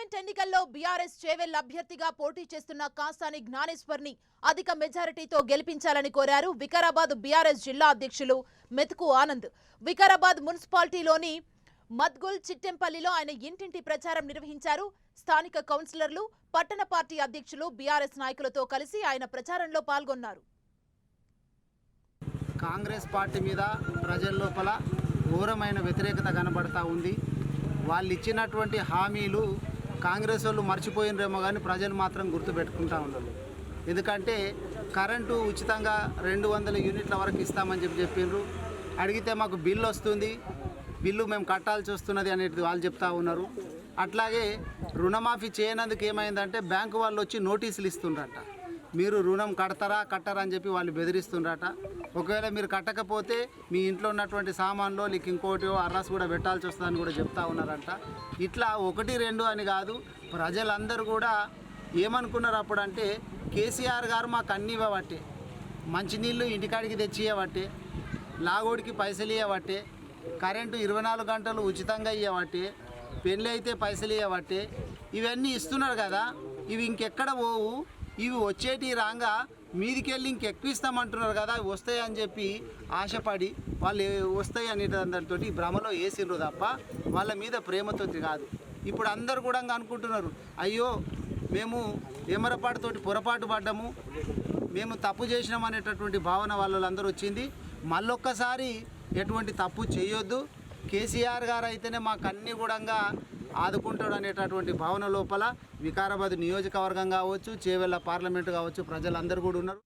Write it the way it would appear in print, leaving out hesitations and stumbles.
Parliament ఎన్నికల్లో BRS Chevella అభ్యర్థిగా పోటీ చేస్తున్న కాసాని జ్ఞానేశ్వర్ని అధిక మెజారిటీతో గెలిపించాలని కోరారు వికారాబాద్ బీఆర్ఎస్ జిల్లా అధ్యక్షులు మెతుకు ఆనంద్. వికారాబాద్ మున్సిపాలిటీలోని మద్గుల్ చిట్టెంపల్లిలో ఆయన ఇంటింటి ప్రచారం నిర్వహించారు. స్థానిక కౌన్సిలర్లు, పట్టణ పార్టీ అధ్యక్షులు, బీఆర్ఎస్ నాయకులతో కలిసి ఆయన ప్రచారంలో పాల్గొన్నారు. కాంగ్రెస్ పార్టీ మీద ప్రజల లోపల ఘోరమైన వ్యతిరేకత కనబడతా ఉంది. వాళ్ళు ఇచ్చినటువంటి హామీలు కాంగ్రెస్ వాళ్ళు మర్చిపోయినరేమో కానీ ప్రజలు మాత్రం గుర్తుపెట్టుకుంటా ఉన్నారు. ఎందుకంటే కరెంటు ఉచితంగా 200 యూనిట్ల వరకు ఇస్తామని చెప్పిండ్రు. అడిగితే మాకు బిల్లు వస్తుంది, బిల్లు మేము కట్టాల్సి వస్తున్నది అనేది వాళ్ళు చెప్తా ఉన్నారు. అట్లాగే రుణమాఫీ చేయనందుకు ఏమైందంటే బ్యాంకు వాళ్ళు వచ్చి నోటీసులు ఇస్తుండ్రట. మీరు రుణం కడతారా అని చెప్పి వాళ్ళు బెదిరిస్తుండ్రట. ఒకవేళ మీరు కట్టకపోతే మీ ఇంట్లో ఉన్నటువంటి సామాన్లో నీకు ఇంకోటి అర్రాస్ కూడా పెట్టాల్సి వస్తుందని కూడా చెప్తా ఉన్నారంట. ఇట్లా 1, 2 అని కాదు, ప్రజలందరూ కూడా ఏమనుకున్నారు అప్పుడంటే కేసీఆర్ గారు మాకు అన్నీ ఇవ్వబట్టే, మంచినీళ్ళు ఇంటికాడికి తెచ్చి ఇవ్వబట్టే, లాగోడికి పైసలు ఇవ్వబట్టే, కరెంటు 24 గంటలు ఉచితంగా ఇవ్వబట్టే, పెళ్ళి అయితే పైసలు ఇవ్వబట్టే, ఇవన్నీ ఇస్తున్నారు కదా, ఇవి ఇంకెక్కడ పోవు, ఇవి వచ్చేటి రాగా మీదికెళ్ళి ఇంకెక్కువ ఇస్తామంటున్నారు కదా, అవి వస్తాయని చెప్పి ఆశపడి వాళ్ళు వస్తాయి అనేటంతో భ్రమలో వేసిండ్రు తప్ప వాళ్ళ మీద ప్రేమతో కాదు. ఇప్పుడు అందరు కూడా అనుకుంటున్నారు, అయ్యో మేము ఏమరపాటుతోటి పొరపాటు పడ్డాము, మేము తప్పు చేసినాం అనేటటువంటి భావన వాళ్ళందరూ వచ్చింది. మళ్ళొక్కసారి ఎటువంటి తప్పు చేయొద్దు, కేసీఆర్ గారు అయితేనే మాకు అన్ని కూడా ఆదుకుంటాడు అనేటటువంటి భావన లోపల వికారాబాద్ నియోజకవర్గం కావచ్చు, చేవెళ్ల పార్లమెంటు కావచ్చు, ప్రజలందరూ కూడా ఉన్నారు.